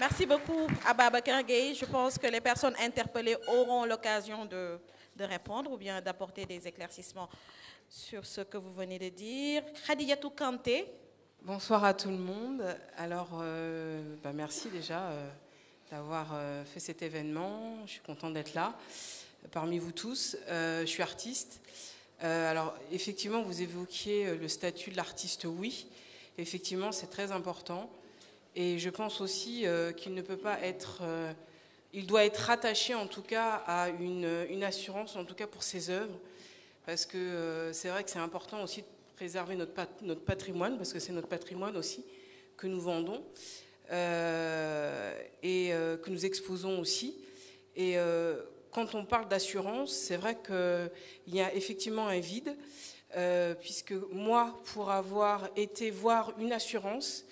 Merci beaucoup, Ababacar Gueye. Je pense que les personnes interpellées auront l'occasion de répondre ou bien d'apporter des éclaircissements sur ce que vous venez de dire. Khadijatou Kanté. Bonsoir à tout le monde. Alors, merci déjà d'avoir fait cet événement. Je suis contente d'être là parmi vous tous. Je suis artiste. Alors, effectivement, vous évoquiez le statut de l'artiste, oui. Effectivement, c'est très important. Et je pense aussi qu'il ne peut pas être... il doit être rattaché, en tout cas, à une assurance, en tout cas pour ses œuvres. Parce que c'est vrai que c'est important aussi de préserver notre patrimoine, parce que c'est notre patrimoine aussi que nous vendons et que nous exposons aussi. Et quand on parle d'assurance, c'est vrai qu'il y a effectivement un vide, puisque moi, pour avoir été voir une assurance,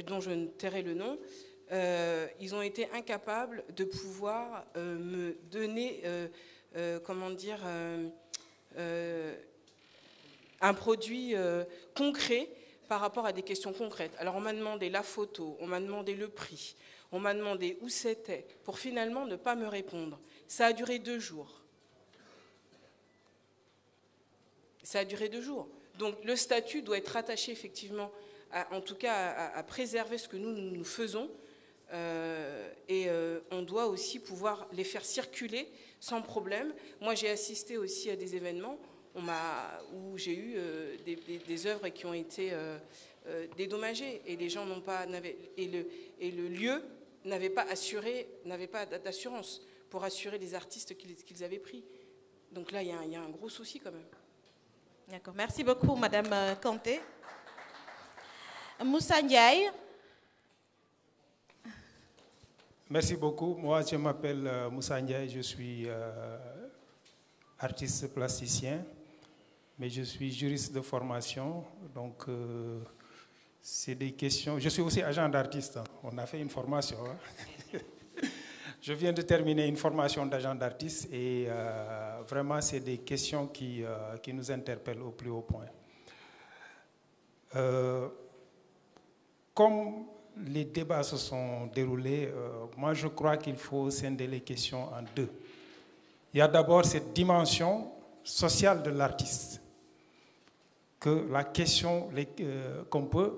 dont je ne tairai le nom, ils ont été incapables de pouvoir me donner, un produit concret par rapport à des questions concrètes. Alors on m'a demandé la photo, on m'a demandé le prix, on m'a demandé où c'était, pour finalement ne pas me répondre. Ça a duré 2 jours. Ça a duré 2 jours. Donc le statut doit être rattaché effectivement, en tout cas à préserver ce que nous faisons, et on doit aussi pouvoir les faire circuler sans problème. Moi j'ai assisté aussi à des événements où j'ai eu des œuvres qui ont été dédommagées et les gens et le lieu n'avait pas d'assurance pour assurer les artistes qu'ils avaient pris. Donc là, il y a un gros souci quand même. D'accord. Merci beaucoup, Madame Kanté. Moussa Ndiaye. Merci beaucoup. Moi, je m'appelle Moussa Ndiaye, je suis artiste plasticien, mais je suis juriste de formation, donc c'est des questions... Je suis aussi agent d'artiste, hein. On a fait une formation. Hein. Je viens de terminer une formation d'agent d'artiste et vraiment, c'est des questions qui nous interpellent au plus haut point. Comme les débats se sont déroulés, moi je crois qu'il faut scinder les questions en 2. Il y a d'abord cette dimension sociale de l'artiste, que la question qu'on peut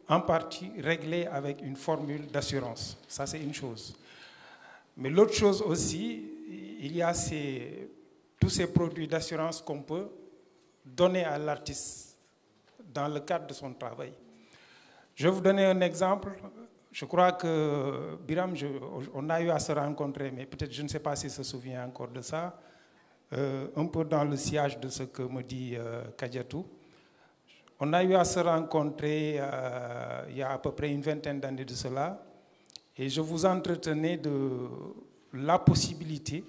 en partie régler avec une formule d'assurance. Ça, c'est une chose. Mais l'autre chose aussi, il y a tous ces produits d'assurance qu'on peut donner à l'artiste dans le cadre de son travail. Je vais vous donner un exemple. Je crois que Biram, on a eu à se rencontrer, mais peut-être je ne sais pas s'il se souvient encore de ça, un peu dans le sillage de ce que me dit Khadijatou. On a eu à se rencontrer il y a à peu près une vingtaine d'années de cela, et je vous entretenais de la possibilité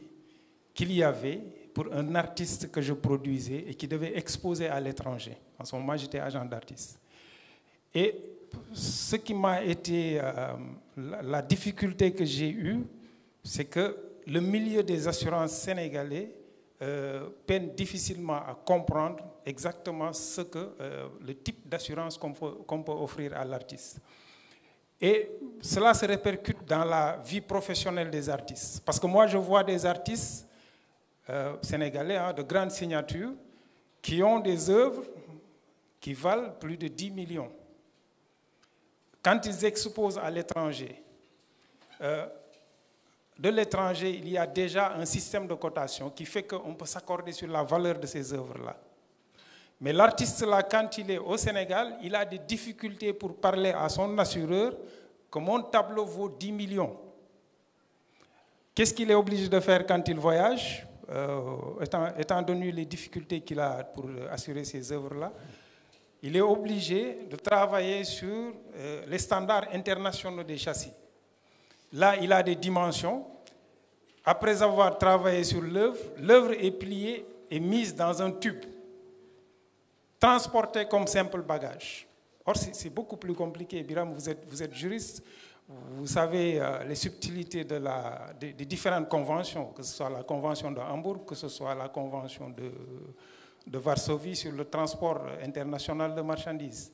qu'il y avait pour un artiste que je produisais et qui devait exposer à l'étranger. En ce moment, j'étais agent d'artiste. Et ce qui m'a été la difficulté que j'ai eue, c'est que le milieu des assurances sénégalais peine difficilement à comprendre exactement le type d'assurance qu'on peut offrir à l'artiste. Et cela se répercute dans la vie professionnelle des artistes. Parce que moi, je vois des artistes sénégalais de grande signature qui ont des œuvres qui valent plus de 10 millions. Quand ils exposent à l'étranger, de l'étranger, il y a déjà un système de cotation qui fait qu'on peut s'accorder sur la valeur de ces œuvres-là. Mais l'artiste-là, quand il est au Sénégal, il a des difficultés pour parler à son assureur que mon tableau vaut 10 millions. Qu'est-ce qu'il est obligé de faire quand il voyage, étant donné les difficultés qu'il a pour assurer ces œuvres-là? Il est obligé de travailler sur les standards internationaux des châssis. Là, il a des dimensions. Après avoir travaillé sur l'œuvre, l'œuvre est pliée et mise dans un tube, transportée comme simple bagage. Or, c'est beaucoup plus compliqué. Biram, vous êtes juriste, vous savez les subtilités des différentes conventions, que ce soit la convention de Hambourg, que ce soit la convention de, de Varsovie sur le transport international de marchandises.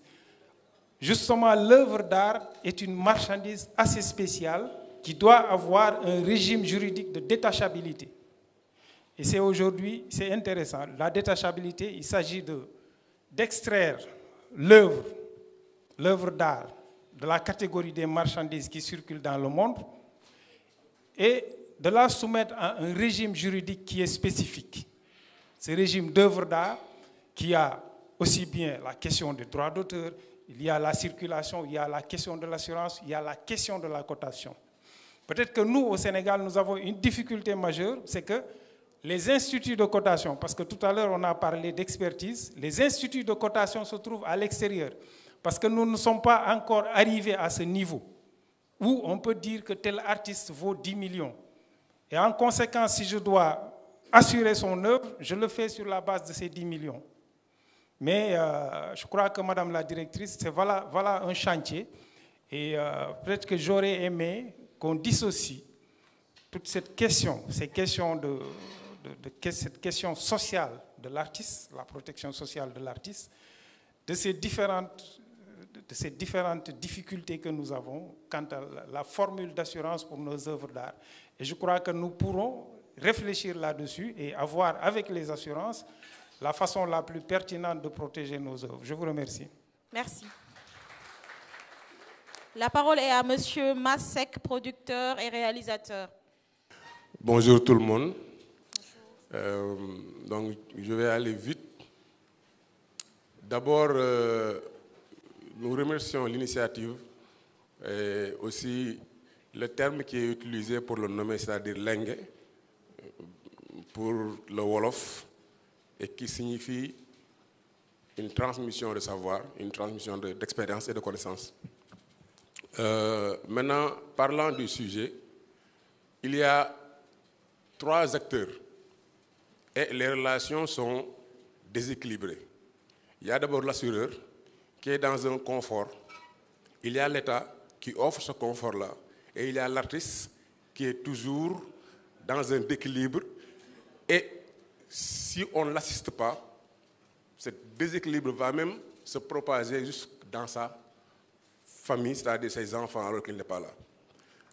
Justement, l'œuvre d'art est une marchandise assez spéciale qui doit avoir un régime juridique de détachabilité. Et c'est aujourd'hui, c'est intéressant, la détachabilité, il s'agit d'extraire l'œuvre d'art de la catégorie des marchandises qui circulent dans le monde et de la soumettre à un régime juridique qui est spécifique. Ce régime d'œuvre d'art qui a aussi bien la question des droits d'auteur, il y a la circulation, il y a la question de l'assurance, il y a la question de la cotation. Peut-être que nous, au Sénégal, nous avons une difficulté majeure, c'est que les instituts de cotation, parce que tout à l'heure on a parlé d'expertise, les instituts de cotation se trouvent à l'extérieur, parce que nous ne sommes pas encore arrivés à ce niveau où on peut dire que tel artiste vaut 10 millions. Et en conséquence, si je dois assurer son œuvre, je le fais sur la base de ces 10 millions. Mais je crois que Madame la directrice, voilà un chantier. Et peut-être que j'aurais aimé qu'on dissocie toute cette question, cette question sociale de l'artiste, la protection sociale de l'artiste, de ces différentes difficultés que nous avons quant à la formule d'assurance pour nos œuvres d'art. Et je crois que nous pourrons réfléchir là-dessus et avoir avec les assurances la façon la plus pertinente de protéger nos œuvres. Je vous remercie. Merci. La parole est à Monsieur Masek, producteur et réalisateur. Bonjour tout le monde. Donc, je vais aller vite. D'abord, nous remercions l'initiative et aussi le terme qui est utilisé pour le nommer, c'est-à-dire Lengue, pour le Wolof, et qui signifie une transmission de savoir, une transmission d'expérience et de connaissances. Maintenant, parlant du sujet, il y a 3 acteurs et les relations sont déséquilibrées. Il y a d'abord l'assureur qui est dans un confort. Il y a l'État qui offre ce confort-là. Et il y a l'artiste qui est toujours dans un déséquilibre. Et si on ne l'assiste pas, ce déséquilibre va même se propager jusque dans sa famille, c'est-à-dire ses enfants, alors qu'il n'est pas là.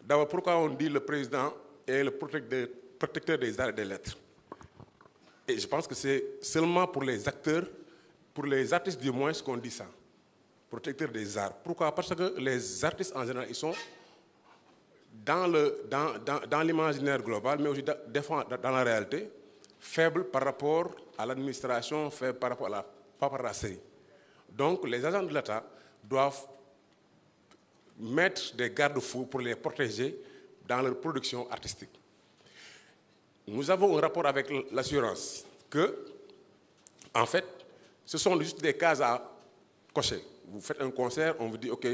D'abord, pourquoi on dit le président est le protecteur des arts et des lettres? Et je pense que c'est seulement pour les acteurs, pour les artistes du moins, qu'on dit ça. Protecteur des arts. Pourquoi? Parce que les artistes, en général, ils sont dans l'imaginaire global, mais aussi des fois dans la réalité, faibles par rapport à l'administration, faibles par rapport à la paperasserie. Donc, les agents de l'État doivent mettre des garde-fous pour les protéger dans leur production artistique. Nous avons un rapport avec l'assurance que, en fait, ce sont juste des cases à cocher. Vous faites un concert, on vous dit, OK,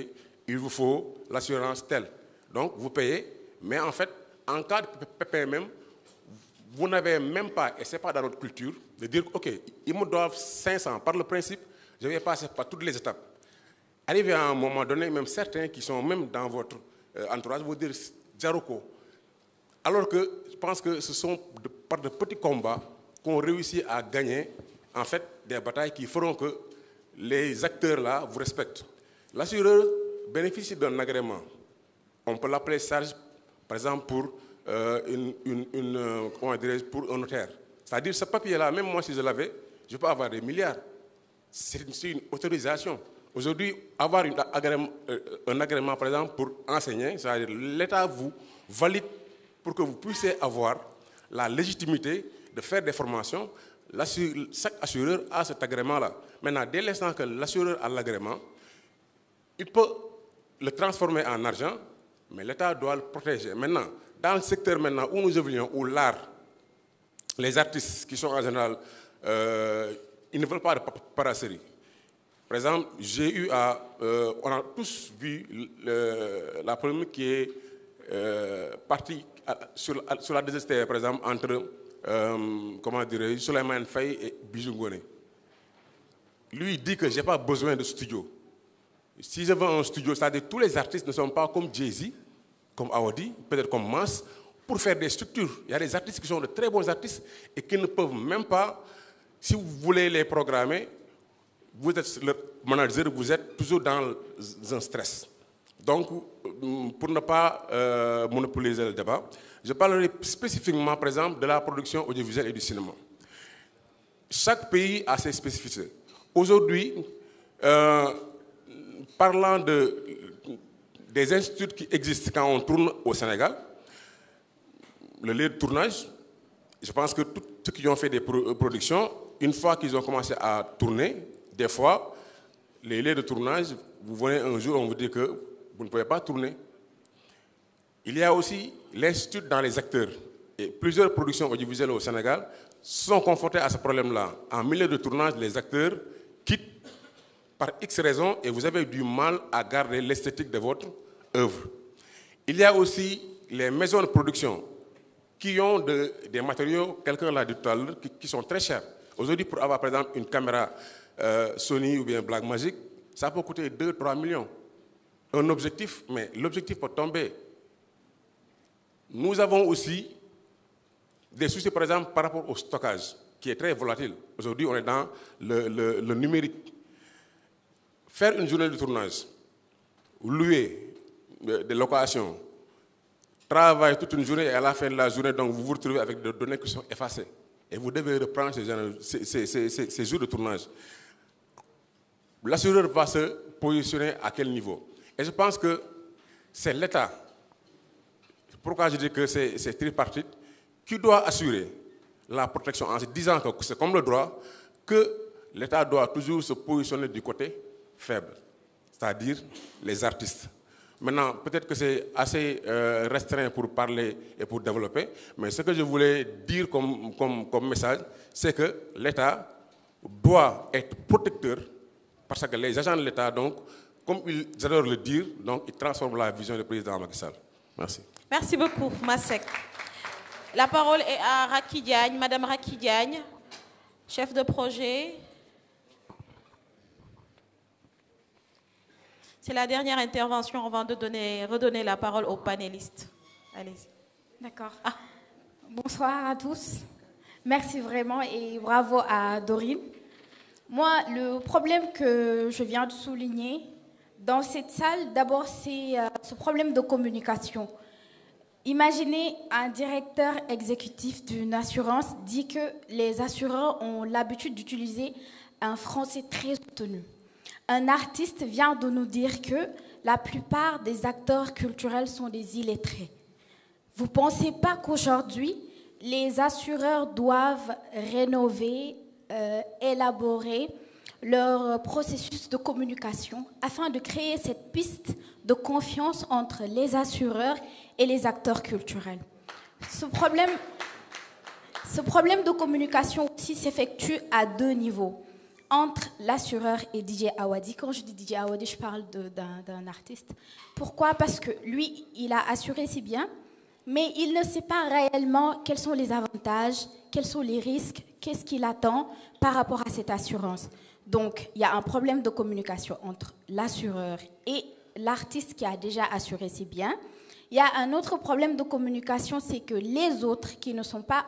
il vous faut l'assurance telle. Donc, vous payez, mais en fait, en cas de pépin même, vous n'avez même pas, et ce n'est pas dans notre culture, de dire, OK, ils me doivent 500. Par le principe, je vais passer par toutes les étapes. Arrivé à un moment donné, même certains qui sont même dans votre entourage vous dire Djarouko. Alors que je pense que ce sont par de petits combats qu'on réussit à gagner en fait des batailles qui feront que les acteurs-là vous respectent. L'assureur bénéficie d'un agrément. On peut l'appeler charge, par exemple, pour, pour un notaire. C'est-à-dire ce papier-là, même moi si je l'avais, je peux avoir des milliards. C'est une autorisation. Aujourd'hui, avoir un agrément, par exemple, pour enseigner, c'est-à-dire l'État vous valide pour que vous puissiez avoir la légitimité de faire des formations. Chaque assureur a cet agrément-là. Maintenant, dès l'instant que l'assureur a l'agrément, il peut le transformer en argent, mais l'État doit le protéger. Maintenant, dans le secteur maintenant où nous évoluons, où l'art, les artistes qui sont en général, ils ne veulent pas de paperasserie. Par exemple, on a tous vu la polémique qui est partie sur la DSTV, par exemple, entre Souleymane Faye et Bijou Ngoné. Lui, il dit que je n'ai pas besoin de studio. Si je veux un studio, c'est-à-dire tous les artistes ne sont pas comme Jay-Z, comme Audi, peut-être comme Mas, pour faire des structures. Il y a des artistes qui sont de très bons artistes et qui ne peuvent même pas, si vous voulez les programmer, vous êtes le manager, vous êtes toujours dans un stress. Donc, pour ne pas monopoliser le débat, je parlerai spécifiquement, par exemple, de la production audiovisuelle et du cinéma. Chaque pays a ses spécificités. Aujourd'hui, parlant des instituts qui existent quand on tourne au Sénégal, le lieu de tournage, je pense que tous ceux qui ont fait des productions, une fois qu'ils ont commencé à tourner, des fois, les lieux de tournage, vous venez un jour, on vous dit que vous ne pouvez pas tourner. Il y a aussi l'institut dans les acteurs. Et plusieurs productions audiovisuelles au Sénégal sont confrontées à ce problème-là. En milieu de tournage, les acteurs quittent par X raisons et vous avez du mal à garder l'esthétique de votre œuvre. Il y a aussi les maisons de production qui ont des matériaux, quelqu'un l'a dit tout à l'heure, qui sont très chers. Aujourd'hui, pour avoir par exemple une caméra Sony ou bien Blackmagic, ça peut coûter 2-3 millions. Un objectif, mais l'objectif peut tomber. Nous avons aussi des soucis, par exemple, par rapport au stockage, qui est très volatile. Aujourd'hui, on est dans le numérique. Faire une journée de tournage, louer des locations, travailler toute une journée et à la fin de la journée, donc vous vous retrouvez avec des données qui sont effacées. Et vous devez reprendre ces jours de tournage. L'assureur va se positionner à quel niveau? Et je pense que c'est l'État, pourquoi je dis que c'est tripartite, qui doit assurer la protection en se disant que c'est comme le droit, que l'État doit toujours se positionner du côté faible, c'est-à-dire les artistes. Maintenant, peut-être que c'est assez restreint pour parler et pour développer, mais ce que je voulais dire comme message, c'est que l'État doit être protecteur, parce que les agents de l'État, donc, comme ils adorent le dire, donc, ils transforment la vision du président Macky Sall. Merci. Merci beaucoup, Masek. La parole est à Raki Diagne, Madame Raki Diagne, chef de projet. C'est la dernière intervention avant de redonner la parole aux panélistes. Allez-y. D'accord. Bonsoir à tous. Merci vraiment et bravo à Dorine. Moi, le problème que je viens de souligner dans cette salle, d'abord, c'est ce problème de communication. Imaginez un directeur exécutif d'une assurance dit que les assureurs ont l'habitude d'utiliser un français très soutenu. Un artiste vient de nous dire que la plupart des acteurs culturels sont des illettrés. Vous ne pensez pas qu'aujourd'hui, les assureurs doivent rénover, élaborer leur processus de communication afin de créer cette piste de confiance entre les assureurs et les acteurs culturels. Ce problème de communication aussi s'effectue à deux niveaux. Entre l'assureur et DJ Awadi. Quand je dis DJ Awadi, je parle d'un artiste. Pourquoi? Parce que lui, il a assuré si bien, mais il ne sait pas réellement quels sont les avantages, quels sont les risques, qu'est-ce qu'il attend par rapport à cette assurance. Donc, il y a un problème de communication entre l'assureur et l'artiste qui a déjà assuré si bien. Il y a un autre problème de communication, c'est que les autres qui n'ont pas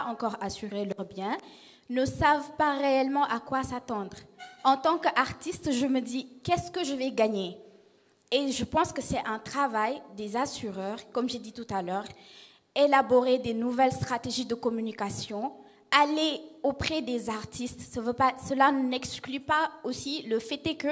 encore assuré leur bien, ne savent pas réellement à quoi s'attendre. En tant qu'artiste, je me dis, qu'est-ce que je vais gagner? Et je pense que c'est un travail des assureurs, comme j'ai dit tout à l'heure, élaborer des nouvelles stratégies de communication, aller auprès des artistes. Cela n'exclut pas aussi le fait que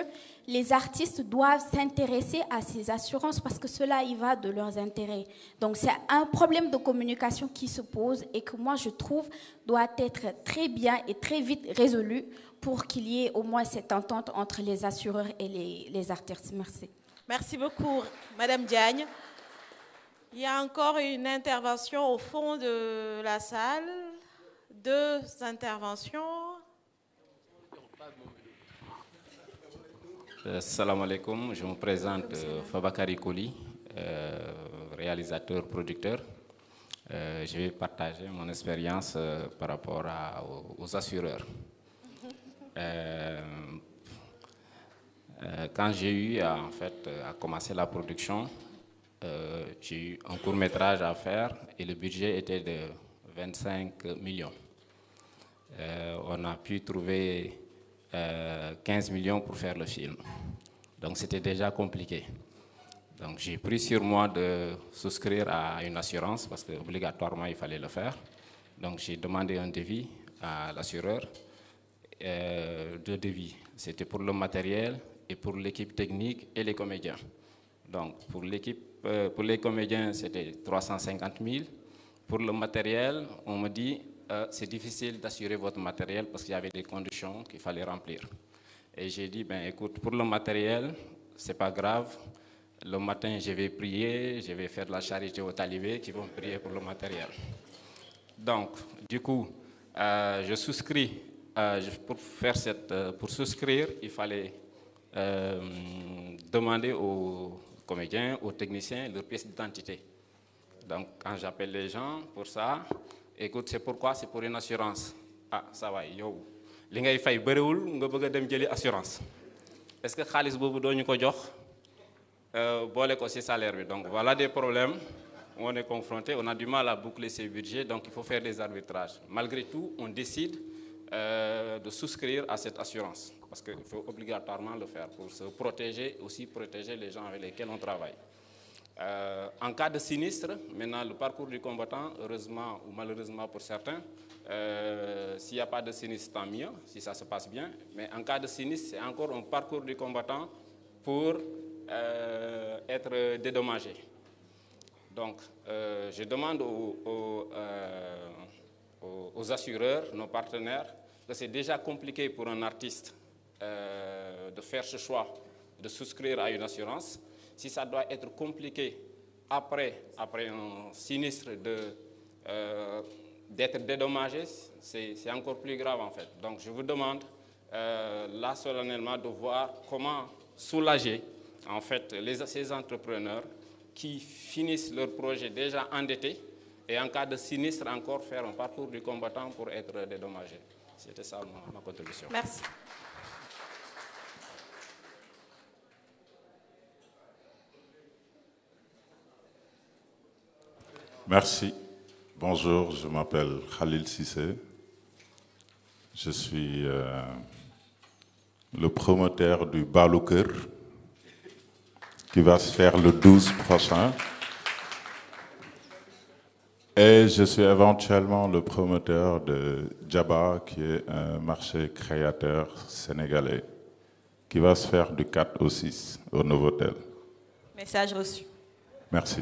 les artistes doivent s'intéresser à ces assurances parce que cela y va de leurs intérêts. Donc c'est un problème de communication qui se pose et que moi je trouve doit être très bien et très vite résolu pour qu'il y ait au moins cette entente entre les assureurs et les artistes. Merci. Merci beaucoup, Madame Diagne. Il y a encore une intervention au fond de la salle. 2 interventions. Salam alaikum, je me présente Fabakary Koli, réalisateur, producteur. Je vais partager mon expérience par rapport aux assureurs. Quand j'ai eu à commencer la production, j'ai eu un court-métrage à faire et le budget était de 25 millions. On a pu trouver 15 millions pour faire le film. Donc c'était déjà compliqué. Donc j'ai pris sur moi de souscrire à une assurance parce qu'obligatoirement il fallait le faire. Donc j'ai demandé un devis à l'assureur. Deux devis. C'était pour le matériel et pour l'équipe technique et les comédiens. Donc pour les comédiens, c'était 350 000. Pour le matériel, on me dit c'est difficile d'assurer votre matériel parce qu'il y avait des conditions qu'il fallait remplir. Et j'ai dit, ben écoute, pour le matériel, c'est pas grave. Le matin, je vais prier, je vais faire de la charité aux talibés qui vont prier pour le matériel. Donc, du coup, je souscris. Pour souscrire, il fallait demander aux comédiens, aux techniciens leur pièce d'identité. Donc, quand j'appelle les gens pour ça, écoute, c'est pourquoi? C'est pour une assurance. Ah, ça va, yo. Li ngay fay bëriwul nga bëgg dem jëli assurance. Est-ce que xaalis boobu doo ñu ko jox boole ko ci salaire bi? Donc voilà des problèmes. On est confronté, on a du mal à boucler ces budgets, donc il faut faire des arbitrages. Malgré tout, on décide de souscrire à cette assurance parce qu'il faut obligatoirement le faire pour se protéger, aussi protéger les gens avec lesquels on travaille. En cas de sinistre, maintenant le parcours du combattant, heureusement ou malheureusement pour certains, s'il n'y a pas de sinistre, tant mieux, si ça se passe bien. Mais en cas de sinistre, c'est encore un parcours du combattant pour être dédommagé. Donc, je demande aux assureurs, nos partenaires, que c'est déjà compliqué pour un artiste de faire ce choix, de souscrire à une assurance. Si ça doit être compliqué après un sinistre d'être dédommagé, c'est encore plus grave en fait. Donc je vous demande là solennellement de voir comment soulager en fait ces entrepreneurs qui finissent leur projet déjà endettés et en cas de sinistre encore faire un parcours du combattant pour être dédommagé. C'était ça ma contribution. Merci. Merci. Bonjour, je m'appelle Khalil Sissé. Je suis le promoteur du Balouker qui va se faire le 12 prochain. Et je suis éventuellement le promoteur de Djaba, qui est un marché créateur sénégalais, qui va se faire du 4 au 6 au Novotel. Message reçu. Merci.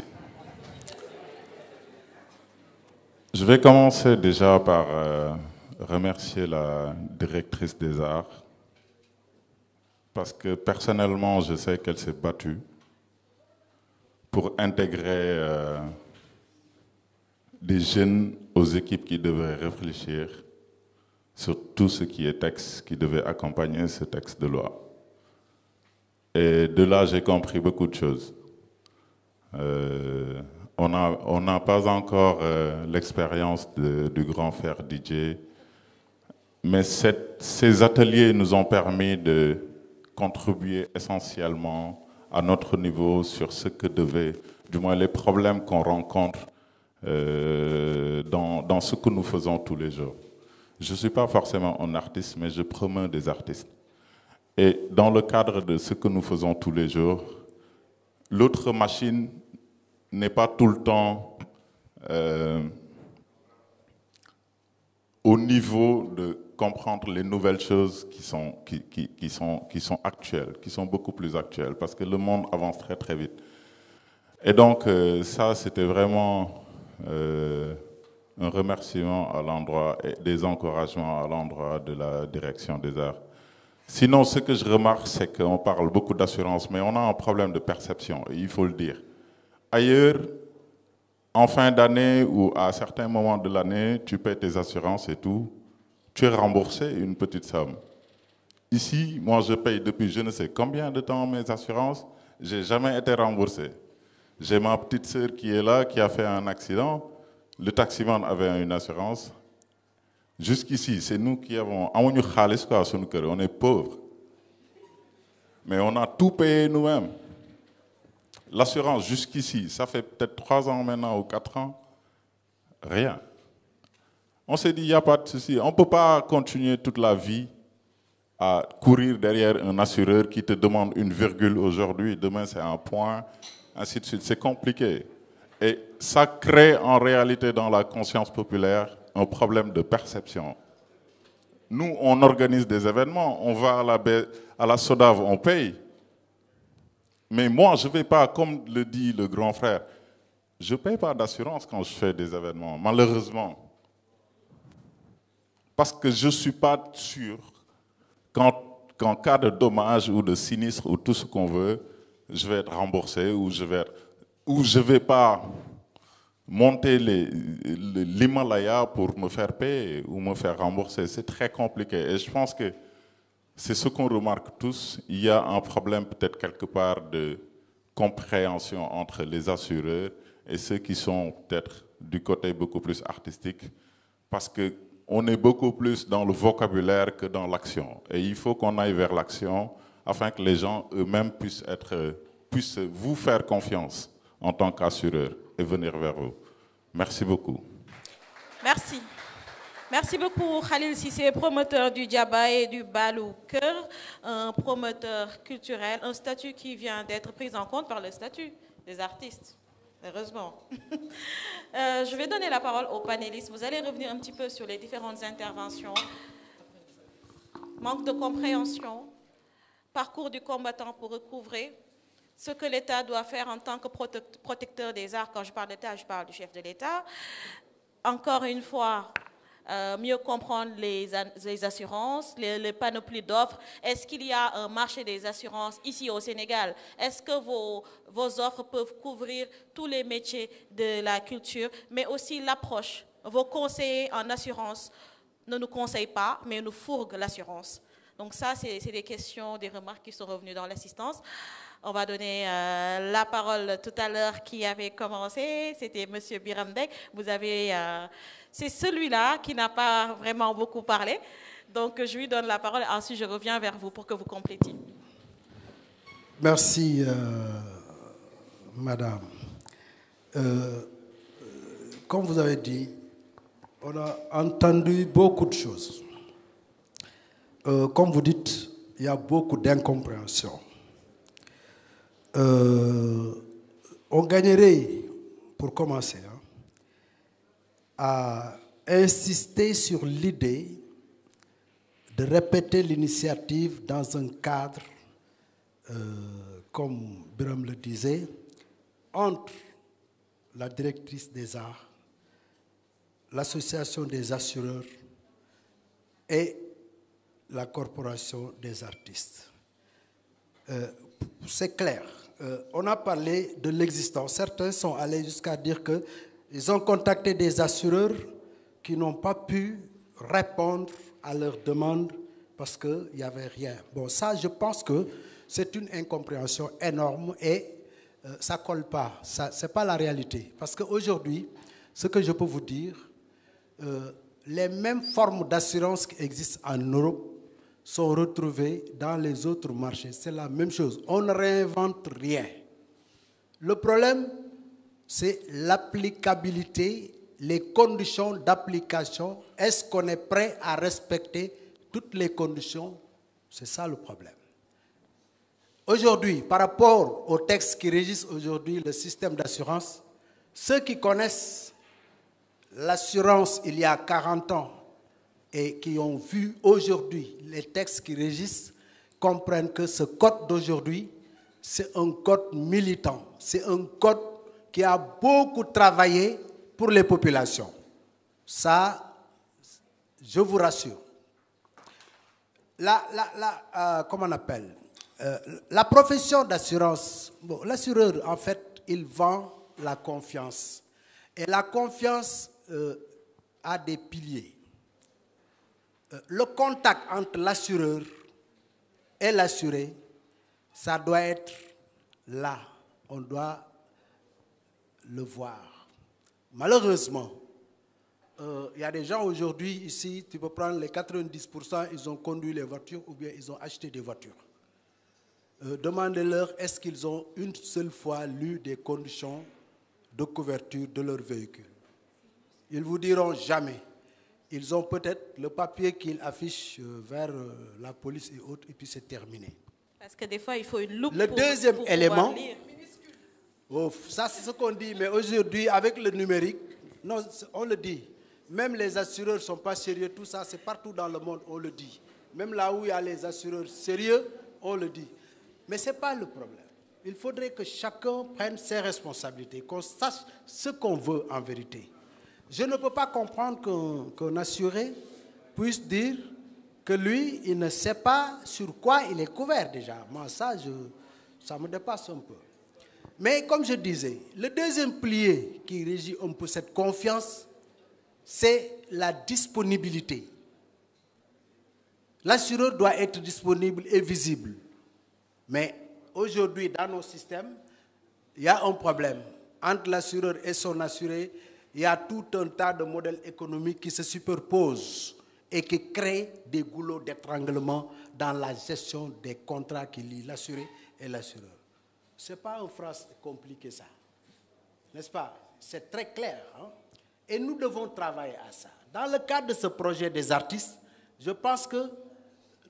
Je vais commencer déjà par remercier la directrice des arts, parce que personnellement, je sais qu'elle s'est battue pour intégrer des jeunes aux équipes qui devaient réfléchir sur tout ce qui est texte, qui devait accompagner ce texte de loi. Et de là, j'ai compris beaucoup de choses. On n'a pas encore l'expérience du grand frère DJ, mais ces ateliers nous ont permis de contribuer essentiellement à notre niveau sur ce que devaient, du moins les problèmes qu'on rencontre dans ce que nous faisons tous les jours. Je ne suis pas forcément un artiste, mais je promeux des artistes. Et dans le cadre de ce que nous faisons tous les jours, l'autre machine n'est pas tout le temps au niveau de comprendre les nouvelles choses qui sont actuelles, qui sont beaucoup plus actuelles, parce que le monde avance très très vite. Et donc ça, c'était vraiment un remerciement à l'endroit et des encouragements à l'endroit de la direction des arts. Sinon, ce que je remarque, c'est qu'on parle beaucoup d'assurance, mais on a un problème de perception, il faut le dire. Ailleurs, en fin d'année ou à certains moments de l'année, tu paies tes assurances et tout, tu es remboursé une petite somme. Ici, moi, je paye depuis je ne sais combien de temps mes assurances, je n'ai jamais été remboursé. J'ai ma petite sœur qui est là, qui a fait un accident, le taximan avait une assurance. Jusqu'ici, c'est nous qui avons... On est pauvres. Mais on a tout payé nous-mêmes. L'assurance, jusqu'ici, ça fait peut-être 3 ans maintenant ou 4 ans, rien. On s'est dit, il n'y a pas de souci. On ne peut pas continuer toute la vie à courir derrière un assureur qui te demande une virgule aujourd'hui, demain c'est un point, ainsi de suite. C'est compliqué. Et ça crée en réalité dans la conscience populaire un problème de perception. Nous, on organise des événements, on va à la SODAV, on paye. Mais moi, je ne vais pas, comme le dit le grand frère, je ne paye pas d'assurance quand je fais des événements, malheureusement. Parce que je ne suis pas sûr qu'en cas de dommage ou de sinistre ou tout ce qu'on veut, je vais être remboursé ou je ne vais pas monter l'Himalaya pour me faire payer ou me faire rembourser. C'est très compliqué. Et je pense que c'est ce qu'on remarque tous. Il y a un problème peut-être quelque part de compréhension entre les assureurs et ceux qui sont peut-être du côté beaucoup plus artistique. Parce qu'on est beaucoup plus dans le vocabulaire que dans l'action. Et il faut qu'on aille vers l'action afin que les gens eux-mêmes puissent vous faire confiance en tant qu'assureur et venir vers vous. Merci beaucoup. Merci. Merci beaucoup Khalil Cissé, promoteur du Djaba et du Balou Cœur, un promoteur culturel, un statut qui vient d'être pris en compte par le statut des artistes, heureusement. Je vais donner la parole aux panélistes. Vous allez revenir un petit peu sur les différentes interventions. Manque de compréhension, parcours du combattant pour recouvrer ce que l'État doit faire en tant que protecteur des arts. Quand je parle d'État, je parle du chef de l'État. Encore une fois, mieux comprendre les assurances, les panoplies d'offres. Est-ce qu'il y a un marché des assurances ici au Sénégal? Est-ce que vos offres peuvent couvrir tous les métiers de la culture, mais aussi l'approche? Vos conseillers en assurance ne nous conseillent pas, mais nous fourguent l'assurance. Donc ça, c'est des questions, des remarques qui sont revenues dans l'assistance. On va donner la parole tout à l'heure qui avait commencé, c'était M. Biramdek. Vous avez, c'est celui-là qui n'a pas vraiment beaucoup parlé. Donc je lui donne la parole, ensuite je reviens vers vous pour que vous complétiez. Merci, madame. Comme vous avez dit, on a entendu beaucoup de choses. Comme vous dites, il y a beaucoup d'incompréhension. On gagnerait, pour commencer, à insister sur l'idée de répéter l'initiative dans un cadre, comme Biram le disait, entre la directrice des arts, l'association des assureurs et la corporation des artistes. C'est clair. On a parlé de l'existence. Certains sont allés jusqu'à dire qu'ils ont contacté des assureurs qui n'ont pas pu répondre à leurs demandes parce qu'il n'y avait rien. Bon, ça, je pense que c'est une incompréhension énorme et ça ne colle pas. Ce n'est pas la réalité. Parce qu'aujourd'hui, ce que je peux vous dire, les mêmes formes d'assurance qui existent en Europe sont retrouvés dans les autres marchés. C'est la même chose. On ne réinvente rien. Le problème, c'est l'applicabilité, les conditions d'application. Est-ce qu'on est prêt à respecter toutes les conditions? C'est ça le problème. Aujourd'hui, par rapport aux textes qui régissent aujourd'hui le système d'assurance, ceux qui connaissent l'assurance il y a 40 ans et qui ont vu aujourd'hui les textes qui régissent comprennent que ce code d'aujourd'hui, c'est un code militant. C'est un code qui a beaucoup travaillé pour les populations. Ça, je vous rassure. Comment on appelle la profession d'assurance, bon, l'assureur, en fait, il vend la confiance. Et la confiance a des piliers. Le contact entre l'assureur et l'assuré, ça doit être là. On doit le voir. Malheureusement, il y a des gens aujourd'hui ici, tu peux prendre les 90%, ils ont conduit les voitures ou bien ils ont acheté des voitures. Demandez-leur, est-ce qu'ils ont une seule fois lu des conditions de couverture de leur véhicule? Ils vous diront jamais. ils ont peut-être le papier qu'ils affichent vers la police et autres, et puis c'est terminé. Parce que des fois, il faut une loupe Le deuxième pour élément, pouvoir lire. Oh, ça c'est ce qu'on dit, mais aujourd'hui, avec le numérique, non, on le dit. Même les assureurs ne sont pas sérieux, tout ça, c'est partout dans le monde, on le dit. Même là où il y a les assureurs sérieux, on le dit. Mais ce n'est pas le problème. Il faudrait que chacun prenne ses responsabilités, qu'on sache ce qu'on veut en vérité. Je ne peux pas comprendre qu'un assuré puisse dire que lui, il ne sait pas sur quoi il est couvert déjà. Moi, ça me dépasse un peu. Mais comme je disais, le deuxième pilier qui régit un peu cette confiance, c'est la disponibilité. L'assureur doit être disponible et visible. Mais aujourd'hui, dans nos systèmes, il y a un problème. Entre l'assureur et son assuré, il y a tout un tas de modèles économiques qui se superposent et qui créent des goulots d'étranglement dans la gestion des contrats qui lient l'assuré et l'assureur. Ce n'est pas en France compliqué ça, n'est-ce pas? C'est très clair. Hein? Et nous devons travailler à ça. Dans le cadre de ce projet des artistes, je pense que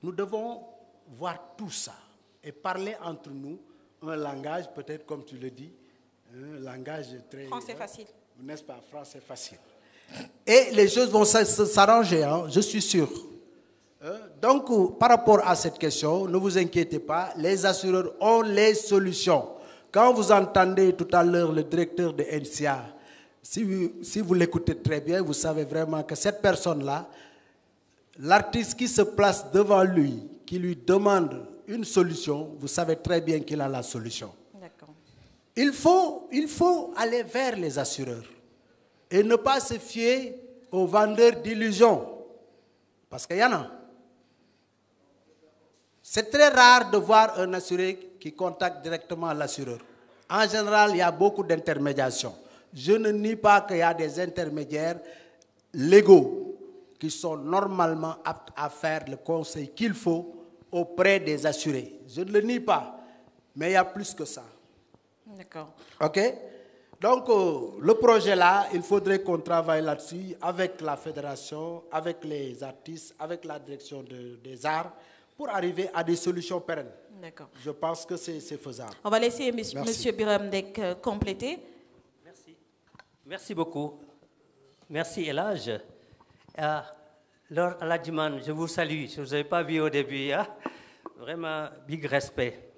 nous devons voir tout ça et parler entre nous un langage, peut-être comme tu le dis, un langage très... Français facile. N'est-ce pas? Français facile. Et les choses vont s'arranger, hein, je suis sûr. Donc, par rapport à cette question, ne vous inquiétez pas, les assureurs ont les solutions. Quand vous entendez tout à l'heure le directeur de NCA, si vous l'écoutez très bien, vous savez vraiment que cette personne-là, l'artiste qui se place devant lui, qui lui demande une solution, vous savez très bien qu'il a la solution. D'accord. Il faut aller vers les assureurs et ne pas se fier aux vendeurs d'illusions, parce qu'il y en a. C'est très rare de voir un assuré qui contacte directement l'assureur. En général, il y a beaucoup d'intermédiation. Je ne nie pas qu'il y a des intermédiaires légaux qui sont normalement aptes à faire le conseil qu'il faut auprès des assurés. Je ne le nie pas, mais il y a plus que ça. D'accord. OK? Donc, le projet là, il faudrait qu'on travaille là-dessus avec la fédération, avec les artistes, avec la direction des arts, pour arriver à des solutions pérennes. D'accord. Je pense que c'est faisable. On va laisser Monsieur Biramdek compléter. Merci. Merci beaucoup. Merci Elage. Laure Aladjiman, je vous salue. Je ne vous avais pas vu au début. Hein? Vraiment, big respect.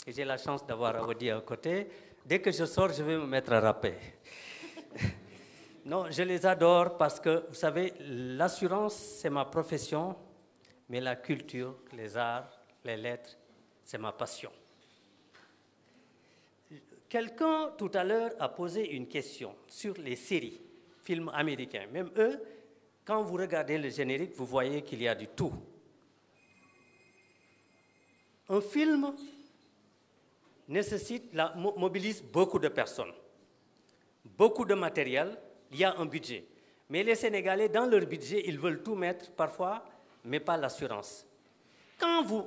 Et j'ai la chance d'avoir Awadi à côté. Dès que je sors, je vais me mettre à rapper. Non, je les adore parce que, vous savez, l'assurance, c'est ma profession. Mais la culture, les arts, les lettres, c'est ma passion. Quelqu'un, tout à l'heure, a posé une question sur les séries, films américains. Même eux, quand vous regardez le générique, vous voyez qu'il y a du tout. Un film mobilise beaucoup de personnes, beaucoup de matériel, il y a un budget. Mais les Sénégalais, dans leur budget, ils veulent tout mettre parfois, mais pas l'assurance. Il ne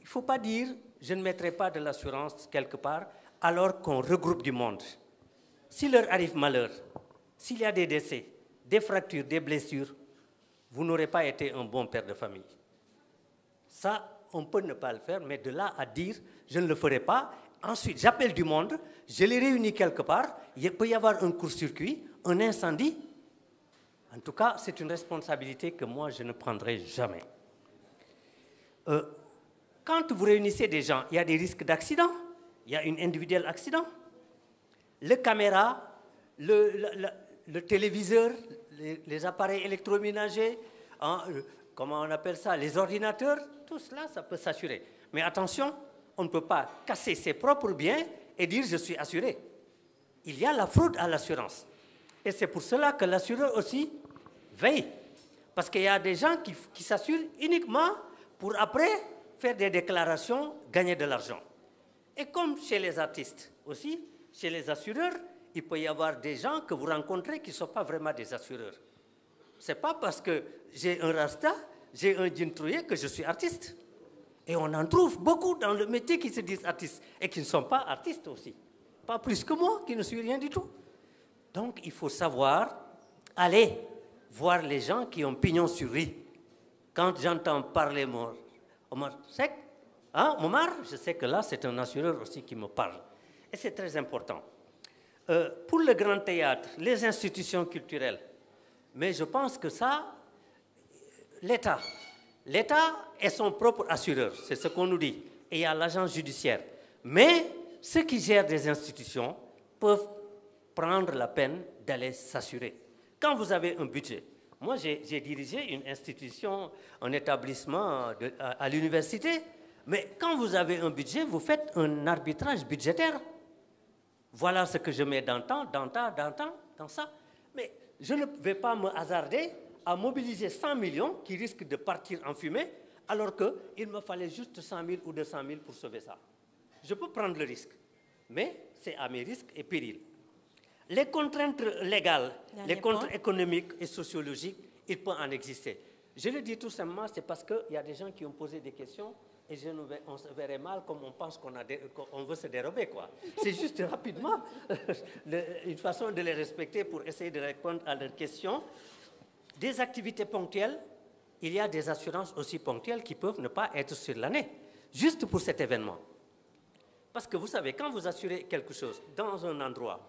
faut pas dire, je ne mettrai pas de l'assurance quelque part, alors qu'on regroupe du monde. S'il leur arrive malheur, s'il y a des décès, des fractures, des blessures, vous n'aurez pas été un bon père de famille. Ça, on peut ne pas le faire, mais de là à dire, je ne le ferai pas. Ensuite, j'appelle du monde, je les réunis quelque part, il peut y avoir un court-circuit, un incendie. En tout cas, c'est une responsabilité que moi, je ne prendrai jamais. Quand vous réunissez des gens, il y a des risques d'accident, il y a un individuel accident. Les caméras, le téléviseur, les appareils électroménagers, hein, comment on appelle ça, les ordinateurs, tout cela, ça peut s'assurer. Mais attention, on ne peut pas casser ses propres biens et dire « je suis assuré ». Il y a la fraude à l'assurance. Et c'est pour cela que l'assureur aussi veille. Parce qu'il y a des gens qui s'assurent uniquement pour après faire des déclarations, gagner de l'argent. Et comme chez les artistes aussi, chez les assureurs, il peut y avoir des gens que vous rencontrez qui ne sont pas vraiment des assureurs. Ce n'est pas parce que j'ai un rasta, j'ai un jean troué que je suis artiste. Et on en trouve beaucoup dans le métier qui se disent artistes et qui ne sont pas artistes aussi. Pas plus que moi, qui ne suis rien du tout. Donc, il faut savoir aller voir les gens qui ont pignon sur rue. Quand j'entends parler Omar Seck, hein, Momar, je sais que là, c'est un assureur aussi qui me parle. Et c'est très important. Pour le grand théâtre, les institutions culturelles, mais je pense que ça, l'État est son propre assureur, c'est ce qu'on nous dit. Et il y a l'agence judiciaire. Mais ceux qui gèrent des institutions peuvent prendre la peine d'aller s'assurer. Quand vous avez un budget, moi j'ai dirigé une institution, un établissement à l'université, mais quand vous avez un budget, vous faites un arbitrage budgétaire. Voilà ce que je mets dans ça. Mais je ne vais pas me hasarder à mobiliser 100 millions qui risquent de partir en fumée, alors qu'il me fallait juste 100 000 ou 200 000 pour sauver ça. Je peux prendre le risque, mais c'est à mes risques et périls. Les contraintes légales, les contraintes économiques et sociologiques, il peut en exister. Je le dis tout simplement, c'est parce qu'il y a des gens qui ont posé des questions et on se verrait mal comme on pense qu'on veut se dérober, quoi. C'est juste rapidement une façon de les respecter pour essayer de répondre à leurs questions. Des activités ponctuelles, il y a des assurances aussi ponctuelles qui peuvent ne pas être sur l'année, juste pour cet événement. Parce que vous savez, quand vous assurez quelque chose dans un endroit,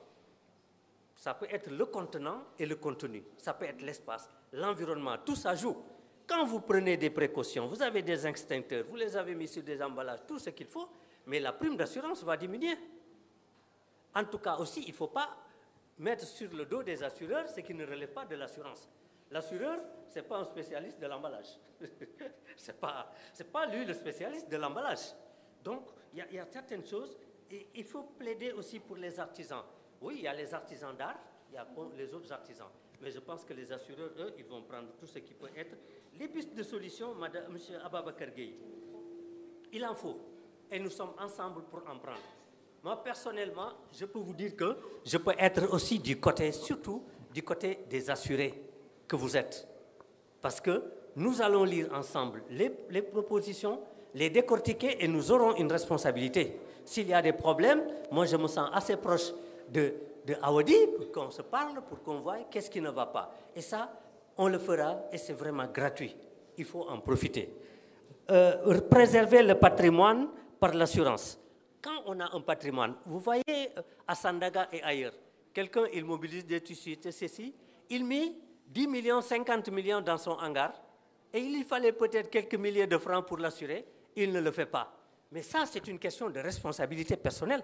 ça peut être le contenant et le contenu, ça peut être l'espace, l'environnement, tout ça joue. Quand vous prenez des précautions, vous avez des extincteurs, vous les avez mis sur des emballages, tout ce qu'il faut, mais la prime d'assurance va diminuer. En tout cas aussi, il ne faut pas mettre sur le dos des assureurs ce qui ne relève pas de l'assurance. L'assureur, ce n'est pas un spécialiste de l'emballage. Ce n'est pas lui le spécialiste de l'emballage. Donc, il y a certaines choses, et il faut plaider aussi pour les artisans. Oui, il y a les artisans d'art, il y a les autres artisans. Mais je pense que les assureurs, eux, ils vont prendre tout ce qui peut être. Les pistes de solution, M. Ababakar Gueye, il en faut. Et nous sommes ensemble pour en prendre. Moi, personnellement, je peux vous dire que je peux être aussi du côté, surtout du côté des assurés que vous êtes. Parce que nous allons lire ensemble les propositions, les décortiquer et nous aurons une responsabilité. S'il y a des problèmes, moi je me sens assez proche de Awadi pour qu'on se parle, pour qu'on voie qu'est-ce qui ne va pas. Et ça, on le fera et c'est vraiment gratuit. Il faut en profiter. Préserver le patrimoine par l'assurance. Quand on a un patrimoine, vous voyez à Sandaga et ailleurs, quelqu'un il mobilise des tissus, ceci, il met 10 millions, 50 millions dans son hangar et il lui fallait peut-être quelques milliers de francs pour l'assurer, il ne le fait pas. Mais ça, c'est une question de responsabilité personnelle.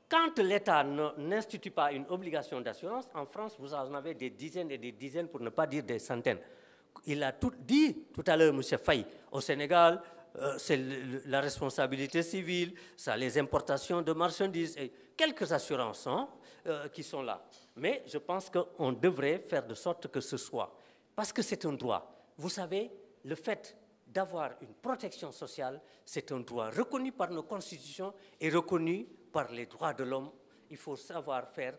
Quand l'État n'institue pas une obligation d'assurance, en France, vous en avez des dizaines et des dizaines, pour ne pas dire des centaines. Il a tout dit tout à l'heure, M. Faye. Au Sénégal, c'est la responsabilité civile, ça, les importations de marchandises, et quelques assurances qui sont là. Mais je pense qu'on devrait faire de sorte que ce soit. Parce que c'est un droit. Vous savez, le fait d'avoir une protection sociale, c'est un droit reconnu par nos constitutions et reconnu par les droits de l'homme. Il faut savoir faire,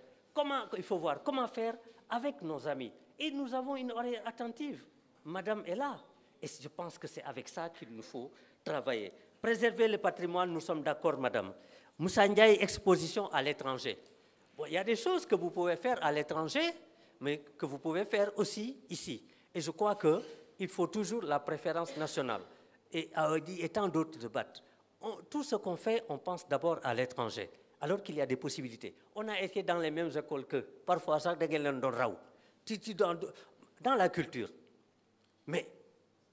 il faut voir comment faire avec nos amis. Et nous avons une oreille attentive. Madame est là. Et je pense que c'est avec ça qu'il nous faut travailler. Préserver le patrimoine, nous sommes d'accord, madame. Moussa Ndiaye, exposition à l'étranger. Bon, il y a des choses que vous pouvez faire à l'étranger, mais que vous pouvez faire aussi ici. Et je crois qu'il faut toujours la préférence nationale. Et tant d'autres débattent. Tout ce qu'on fait, on pense d'abord à l'étranger, alors qu'il y a des possibilités. On a été dans les mêmes écoles que parfois ça, dans la culture. Mais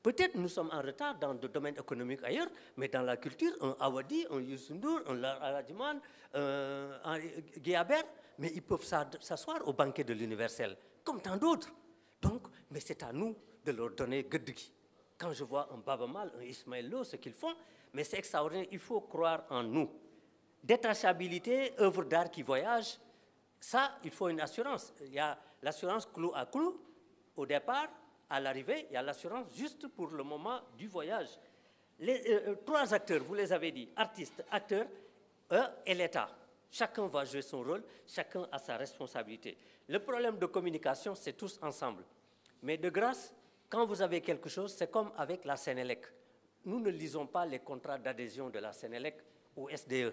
peut-être nous sommes en retard dans le domaine économique ailleurs, mais dans la culture, un Awadi, un Youssou, un Aradjiman, un Guéaber, mais ils peuvent s'asseoir au banquet de l'universel, comme tant d'autres. Donc, mais c'est à nous de leur donner Guedgi. Quand je vois un Baba Mal, un Ismaël Lo, ce qu'ils font, mais c'est extraordinaire, il faut croire en nous. Détachabilité, œuvre d'art qui voyage, ça, il faut une assurance. Il y a l'assurance clou à clou au départ, à l'arrivée, il y a l'assurance juste pour le moment du voyage. Les 3 acteurs, vous les avez dit, artistes, acteurs et l'État. Chacun va jouer son rôle, chacun a sa responsabilité. Le problème de communication, c'est tous ensemble. Mais de grâce, quand vous avez quelque chose, c'est comme avec la Sénélec. Nous ne lisons pas les contrats d'adhésion de la Sénélec au SDE.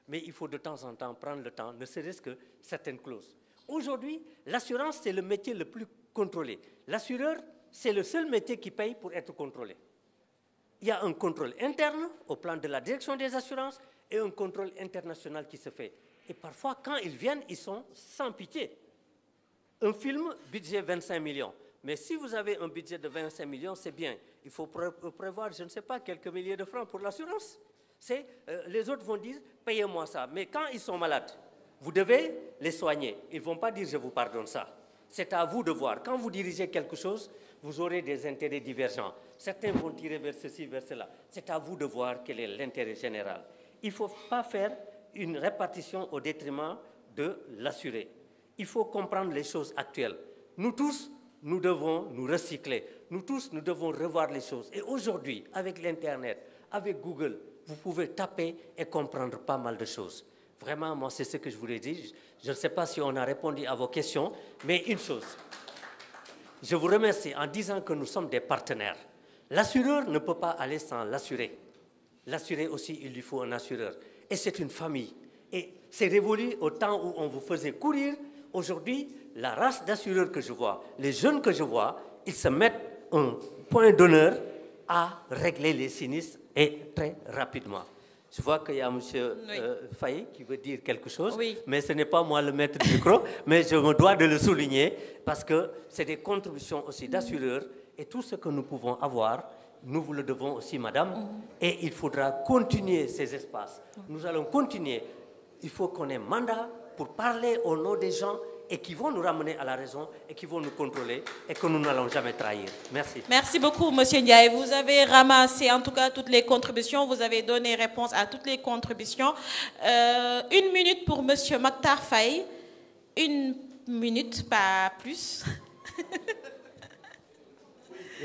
Mais il faut de temps en temps prendre le temps, ne serait-ce que certaines clauses. Aujourd'hui, l'assurance, c'est le métier le plus contrôler. L'assureur, c'est le seul métier qui paye pour être contrôlé. Il y a un contrôle interne au plan de la direction des assurances et un contrôle international qui se fait. Et parfois, quand ils viennent, ils sont sans pitié. Un film, budget 25 millions. Mais si vous avez un budget de 25 millions, c'est bien. Il faut prévoir, je ne sais pas, quelques milliers de francs pour l'assurance. Les autres vont dire, payez-moi ça. Mais quand ils sont malades, vous devez les soigner. Ils ne vont pas dire, je vous pardonne ça. C'est à vous de voir. Quand vous dirigez quelque chose, vous aurez des intérêts divergents. Certains vont tirer vers ceci, vers cela. C'est à vous de voir quel est l'intérêt général. Il ne faut pas faire une répartition au détriment de l'assuré. Il faut comprendre les choses actuelles. Nous tous, nous devons nous recycler. Nous tous, nous devons revoir les choses. Et aujourd'hui, avec l'Internet, avec Google, vous pouvez taper et comprendre pas mal de choses. Vraiment, moi, c'est ce que je voulais dire. Je ne sais pas si on a répondu à vos questions, mais une chose. Je vous remercie en disant que nous sommes des partenaires. L'assureur ne peut pas aller sans l'assuré. L'assuré aussi, il lui faut un assureur. Et c'est une famille. Et c'est révolu au temps où on vous faisait courir. Aujourd'hui, la race d'assureurs que je vois, les jeunes que je vois, ils se mettent un point d'honneur à régler les sinistres et très rapidement. Je vois qu'il y a M. Faye qui veut dire quelque chose, oui. Mais ce n'est pas moi le maître du micro, mais je me dois de le souligner parce que c'est des contributions aussi d'assureurs et tout ce que nous pouvons avoir, nous vous le devons aussi, madame, et il faudra continuer ces espaces. Nous allons continuer. Il faut qu'on ait mandat pour parler au nom des gens et qui vont nous ramener à la raison et qui vont nous contrôler et que nous n'allons jamais trahir. Merci. Merci beaucoup, M. Ndiaye. Vous avez ramassé en tout cas toutes les contributions. Vous avez donné réponse à toutes les contributions. 1 minute pour M. Mactar Faye. 1 minute, pas plus.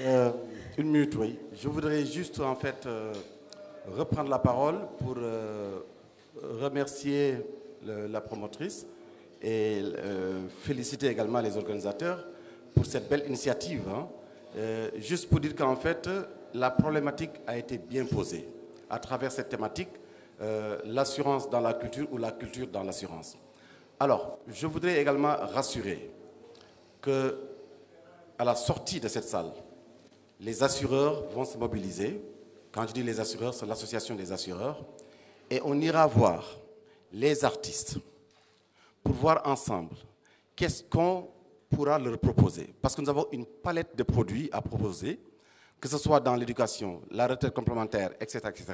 1 minute, oui. Je voudrais juste en fait reprendre la parole pour remercier la promotrice et féliciter également les organisateurs pour cette belle initiative. Juste pour dire qu'en fait, la problématique a été bien posée à travers cette thématique, l'assurance dans la culture ou la culture dans l'assurance. Alors, je voudrais également rassurer qu'à la sortie de cette salle, les assureurs vont se mobiliser. Quand je dis les assureurs, c'est l'association des assureurs. Et on ira voir les artistes pour voir ensemble qu'est-ce qu'on pourra leur proposer. Parce que nous avons une palette de produits à proposer, que ce soit dans l'éducation, la retraite complémentaire, etc., etc.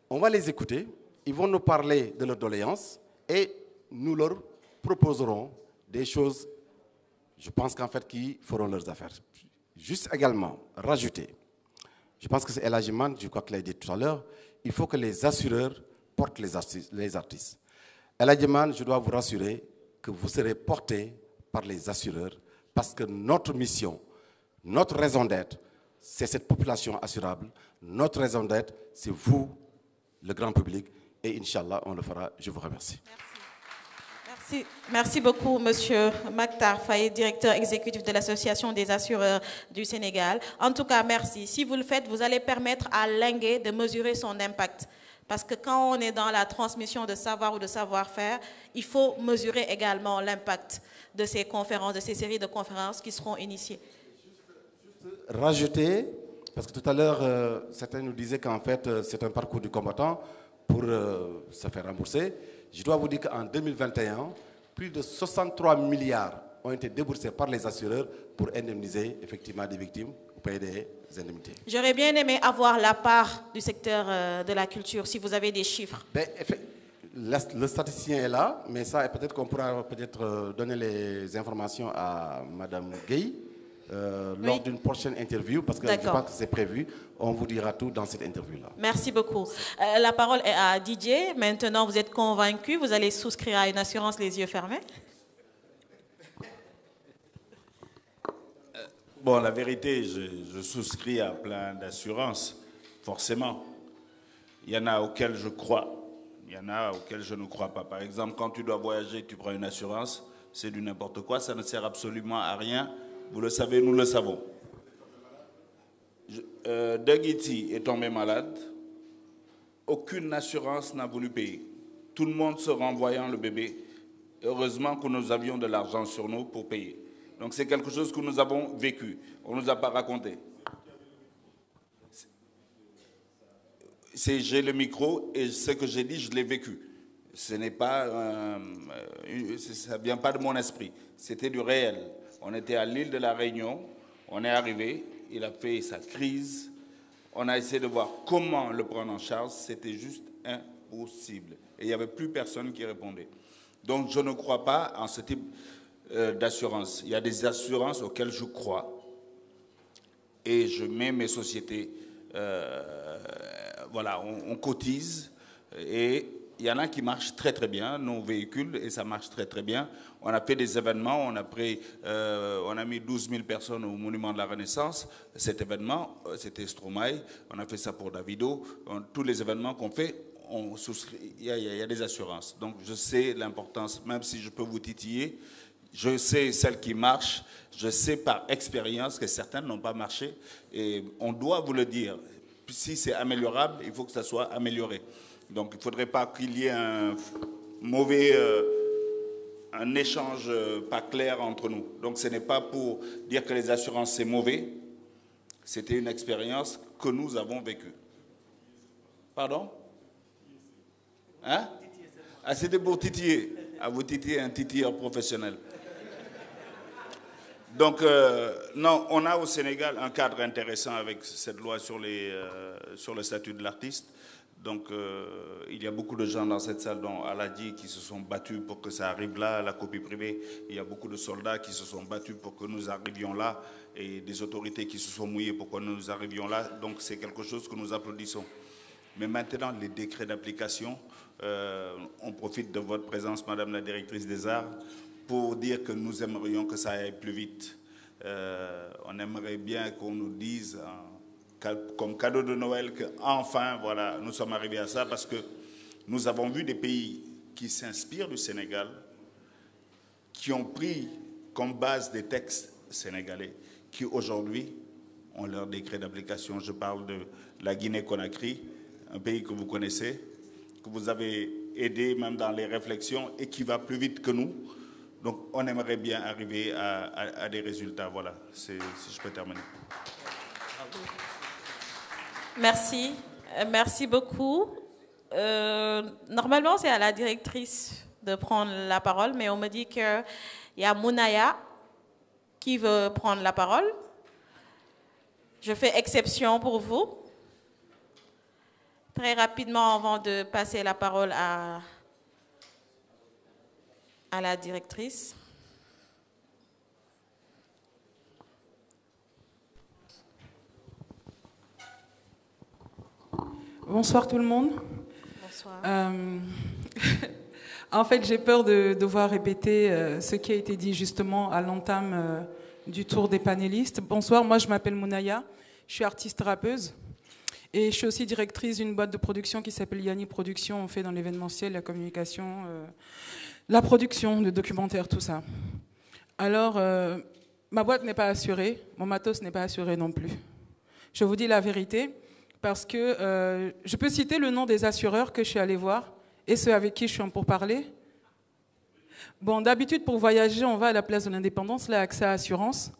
On va les écouter, ils vont nous parler de leurs doléances et nous leur proposerons des choses, je pense qu'en fait, qui feront leurs affaires. Juste également, rajouter, je pense que c'est El Hadji Man, je crois qu'il l'a dit tout à l'heure, il faut que les assureurs portent les artistes. El Hadji Man, je dois vous rassurer que vous serez portés par les assureurs parce que notre mission, notre raison d'être, c'est cette population assurable. Notre raison d'être, c'est vous, le grand public. Et Inch'Allah, on le fera. Je vous remercie. Merci. Merci beaucoup, Monsieur Mactar Faye, directeur exécutif de l'Association des assureurs du Sénégal. En tout cas, merci. Si vous le faites, vous allez permettre à Lingué de mesurer son impact. Parce que quand on est dans la transmission de savoir ou de savoir-faire, il faut mesurer également l'impact de ces conférences, de ces séries de conférences qui seront initiées. Juste rajouter, parce que tout à l'heure, certains nous disaient qu'en fait, c'est un parcours du combattant pour se faire rembourser. Je dois vous dire qu'en 2021, plus de 63 milliards ont été déboursés par les assureurs pour indemniser effectivement des victimes ou payer des indemnités. J'aurais bien aimé avoir la part du secteur de la culture, si vous avez des chiffres. Ben, le statisticien est là, mais ça, peut-être qu'on pourra donner les informations à Mme Gueye lors d'une prochaine interview, parce que je pense que c'est prévu. On vous dira tout dans cette interview-là. Merci beaucoup. La parole est à Didier. Maintenant, vous êtes convaincu, vous allez souscrire à une assurance les yeux fermés? Bon, la vérité, je souscris à plein d'assurances, forcément. Il y en a auxquelles je crois, il y en a auxquelles je ne crois pas. Par exemple, quand tu dois voyager, tu prends une assurance, c'est du n'importe quoi, ça ne sert absolument à rien. Vous le savez, nous le savons. Dagiti est tombé malade, aucune assurance n'a voulu payer. Tout le monde se renvoyant le bébé. Heureusement que nous avions de l'argent sur nous pour payer. Donc c'est quelque chose que nous avons vécu. On ne nous a pas raconté. J'ai le micro et ce que j'ai dit, je l'ai vécu. Ce n'est pas, ça ne vient pas de mon esprit. C'était du réel. On était à l'île de la Réunion, on est arrivé, il a fait sa crise. On a essayé de voir comment le prendre en charge. C'était juste impossible. Et il n'y avait plus personne qui répondait. Donc je ne crois pas en ce type d'assurance. Il y a des assurances auxquelles je crois. Et je mets mes sociétés, voilà, on cotise. Et il y en a qui marchent très très bien, nos véhicules, et ça marche très très bien. On a fait des événements, on a mis 12 000 personnes au Monument de la Renaissance. Cet événement, c'était Stromae, on a fait ça pour Davido. Tous les événements qu'on fait, il y a des assurances. Donc je sais l'importance, même si je peux vous titiller, je sais celles qui marchent, je sais par expérience que certaines n'ont pas marché. Et on doit vous le dire, si c'est améliorable, il faut que ça soit amélioré. Donc il ne faudrait pas qu'il y ait un mauvais, un échange pas clair entre nous. Donc ce n'est pas pour dire que les assurances c'est mauvais, c'était une expérience que nous avons vécue. Pardon? Hein? Ah, c'était pour titiller. Ah, vous titiller un titilleur professionnel. Donc, non, on a au Sénégal un cadre intéressant avec cette loi sur le statut de l'artiste. Donc, il y a beaucoup de gens dans cette salle, dont Aladi, qui se sont battus pour que ça arrive là, la copie privée. Il y a beaucoup de soldats qui se sont battus pour que nous arrivions là, et des autorités qui se sont mouillées pour que nous arrivions là. Donc, c'est quelque chose que nous applaudissons. Mais maintenant, les décrets d'application, on profite de votre présence, Madame la Directrice des Arts, pour dire que nous aimerions que ça aille plus vite. On aimerait bien qu'on nous dise, comme cadeau de Noël, qu'enfin, voilà, nous sommes arrivés à ça, parce que nous avons vu des pays qui s'inspirent du Sénégal, qui ont pris comme base des textes sénégalais, qui aujourd'hui ont leur décret d'application. Je parle de la Guinée-Conakry, un pays que vous connaissez, que vous avez aidé même dans les réflexions et qui va plus vite que nous. Donc on aimerait bien arriver à des résultats. Voilà, si je peux terminer. Merci. Merci beaucoup. Normalement, c'est à la directrice de prendre la parole, mais on me dit qu'il y a Mounaya qui veut prendre la parole. Je fais exception pour vous. Très rapidement, avant de passer la parole à la directrice. Bonsoir tout le monde. Bonsoir. En fait, j'ai peur de devoir répéter ce qui a été dit justement à l'entame du tour des panélistes. Bonsoir, moi je m'appelle Mounaya, je suis artiste rappeuse. Et je suis aussi directrice d'une boîte de production qui s'appelle Yanni Productions. On fait dans l'événementiel, la communication, la production de documentaires, tout ça. Alors, ma boîte n'est pas assurée, mon matos n'est pas assuré non plus. Je vous dis la vérité, parce que je peux citer le nom des assureurs que je suis allée voir et ceux avec qui je suis en pourparlers. Bon, d'habitude, pour voyager, on va à la place de l'Indépendance, là, AXA Assurance.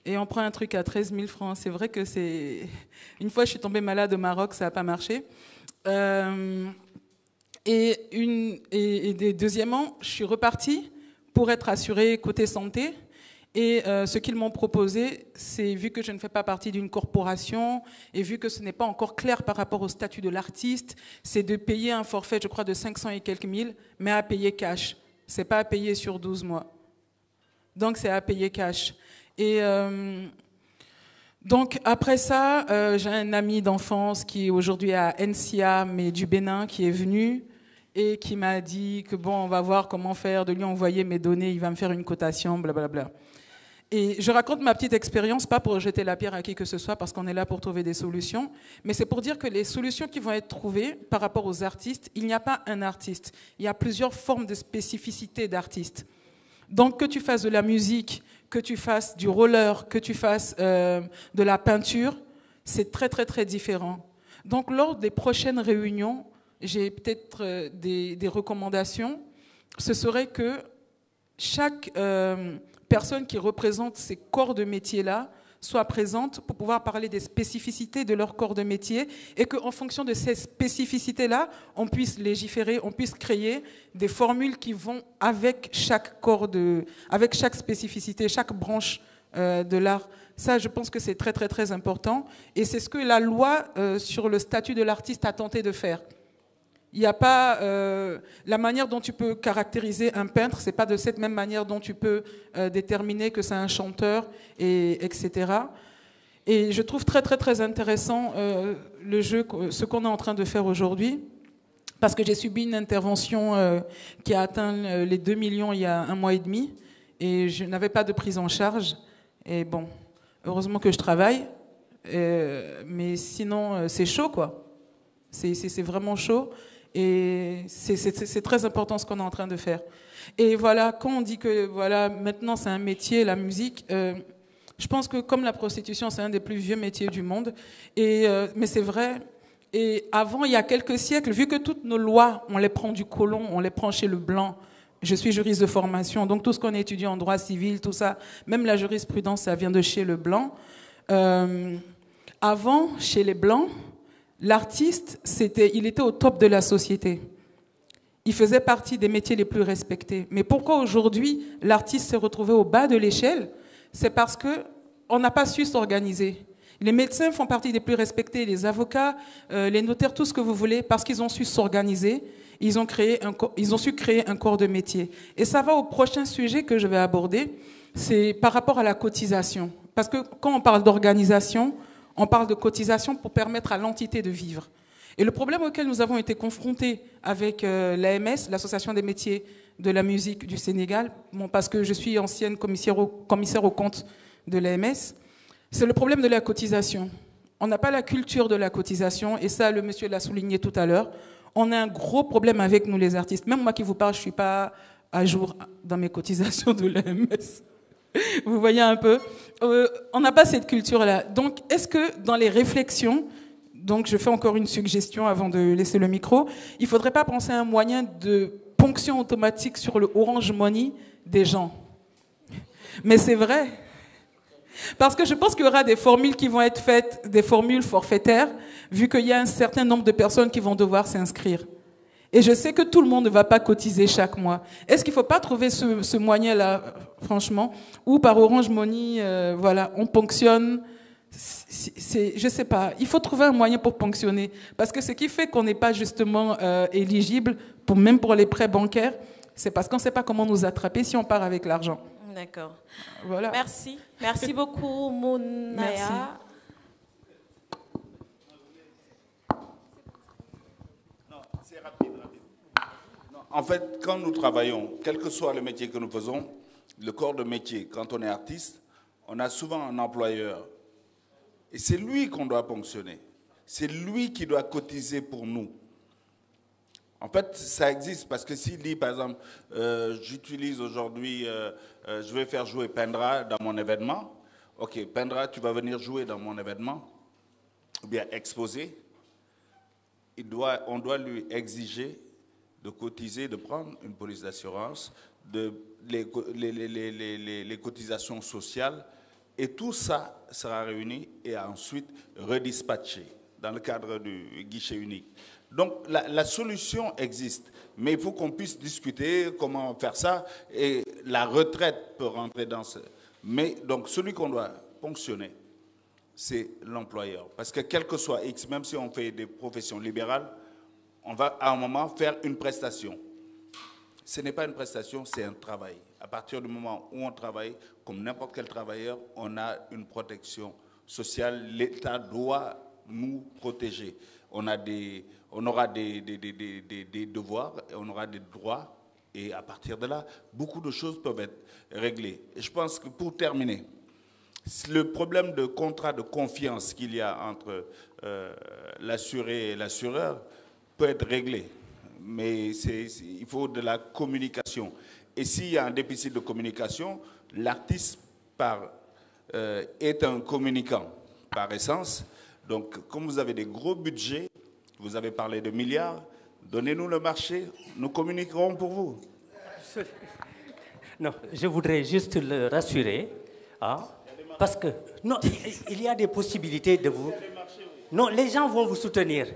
Et on prend un truc à 13 000 francs. C'est vrai que c'est... Une fois, je suis tombée malade au Maroc, ça n'a pas marché. Deuxièmement, je suis repartie pour être assurée côté santé. Et ce qu'ils m'ont proposé, c'est, vu que je ne fais pas partie d'une corporation et vu que ce n'est pas encore clair par rapport au statut de l'artiste, c'est de payer un forfait, je crois, de 500 et quelques mille, mais à payer cash. Ce n'est pas à payer sur 12 mois. Donc, c'est à payer cash. Et donc après ça, j'ai un ami d'enfance qui est aujourd'hui à NCA, mais du Bénin, qui est venu et qui m'a dit que bon, on va voir comment faire, de lui envoyer mes données, il va me faire une cotation, blablabla. Et je raconte ma petite expérience, pas pour jeter la pierre à qui que ce soit, parce qu'on est là pour trouver des solutions, mais c'est pour dire que les solutions qui vont être trouvées par rapport aux artistes, il n'y a pas un artiste, il y a plusieurs formes de spécificité d'artistes. Donc que tu fasses de la musique, que tu fasses du roller, que tu fasses de la peinture, c'est très très très différent. Donc lors des prochaines réunions, j'ai peut-être des recommandations. Ce serait que chaque personnes qui représentent ces corps de métier-là soient présentes pour pouvoir parler des spécificités de leur corps de métier et qu'en fonction de ces spécificités-là, on puisse légiférer, on puisse créer des formules qui vont avec chaque avec chaque spécificité, chaque branche de l'art. Ça, je pense que c'est très, très, très important. Et c'est ce que la loi sur le statut de l'artiste a tenté de faire. Il n'y a pas la manière dont tu peux caractériser un peintre, c'est pas de cette même manière dont tu peux déterminer que c'est un chanteur, etc. Et je trouve très très très intéressant le jeu, ce qu'on est en train de faire aujourd'hui, parce que j'ai subi une intervention qui a atteint les 2 millions il y a 1 mois et demi, et je n'avais pas de prise en charge. Et bon, heureusement que je travaille, mais sinon c'est chaud quoi. C'est vraiment chaud. Et c'est très important ce qu'on est en train de faire. Et voilà, quand on dit que voilà, maintenant c'est un métier, la musique, je pense que comme la prostitution, c'est un des plus vieux métiers du monde. Mais c'est vrai. Et avant, il y a quelques siècles, vu que toutes nos lois, on les prend du colon, on les prend chez le blanc. Je suis juriste de formation, donc tout ce qu'on étudie en droit civil, tout ça, même la jurisprudence, ça vient de chez le blanc. Avant, chez les blancs, l'artiste, il était au top de la société. Il faisait partie des métiers les plus respectés. Mais pourquoi aujourd'hui l'artiste s'est retrouvé au bas de l'échelle? C'est parce qu'on n'a pas su s'organiser. Les médecins font partie des plus respectés, les avocats, les notaires, tout ce que vous voulez, parce qu'ils ont su s'organiser, ils ont su créer un corps de métier. Et ça va au prochain sujet que je vais aborder, c'est par rapport à la cotisation. Parce que quand on parle d'organisation, on parle de cotisation pour permettre à l'entité de vivre. Et le problème auquel nous avons été confrontés avec l'AMS, l'Association des métiers de la musique du Sénégal, bon, parce que je suis ancienne commissaire aux comptes de l'AMS, c'est le problème de la cotisation. On n'a pas la culture de la cotisation, et ça, le monsieur l'a souligné tout à l'heure. On a un gros problème avec nous, les artistes. Même moi qui vous parle, je ne suis pas à jour dans mes cotisations de l'AMS. Vous voyez un peu, on n'a pas cette culture-là. Donc, est-ce que dans les réflexions, donc je fais encore une suggestion avant de laisser le micro, il ne faudrait pas penser à un moyen de ponction automatique sur le Orange Money des gens? Mais c'est vrai. Parce que je pense qu'il y aura des formules qui vont être faites, des formules forfaitaires, vu qu'il y a un certain nombre de personnes qui vont devoir s'inscrire. Et je sais que tout le monde ne va pas cotiser chaque mois. Est-ce qu'il ne faut pas trouver ce moyen-là, franchement, où par Orange Money, voilà, on ponctionne, je ne sais pas, il faut trouver un moyen pour ponctionner. Parce que ce qui fait qu'on n'est pas justement éligible, même pour les prêts bancaires, c'est parce qu'on ne sait pas comment nous attraper si on part avec l'argent. D'accord. Voilà. Merci. Merci beaucoup, Mounaya. Merci. En fait, quand nous travaillons, quel que soit le métier que nous faisons, le corps de métier, quand on est artiste, on a souvent un employeur. Et c'est lui qu'on doit ponctionner. C'est lui qui doit cotiser pour nous. En fait, ça existe parce que s'il dit, par exemple, j'utilise aujourd'hui, je vais faire jouer Pendra dans mon événement. Ok, Pendra, tu vas venir jouer dans mon événement, ou bien exposer. On doit lui exiger de cotiser, de prendre une police d'assurance, les cotisations sociales, et tout ça sera réuni et ensuite redispatché dans le cadre du guichet unique. Donc la solution existe, mais il faut qu'on puisse discuter comment faire ça, et la retraite peut rentrer dans ce... Mais donc celui qu'on doit ponctionner, c'est l'employeur. Parce que quel que soit X, même si on fait des professions libérales, on va à un moment faire une prestation. Ce n'est pas une prestation, c'est un travail. À partir du moment où on travaille, comme n'importe quel travailleur, on a une protection sociale. L'État doit nous protéger. On aura des devoirs, et on aura des droits, et à partir de là, beaucoup de choses peuvent être réglées. Et je pense que pour terminer, le problème de contrat de confiance qu'il y a entre l'assuré et l'assureur peut être réglé, mais il faut de la communication. Et s'il y a un déficit de communication, l'artiste est un communicant par essence. Donc, comme vous avez des gros budgets, vous avez parlé de milliards, donnez-nous le marché, nous communiquerons pour vous. Non, je voudrais juste le rassurer. Hein, parce que, non, il y a des possibilités de vous... Non, les gens vont vous soutenir.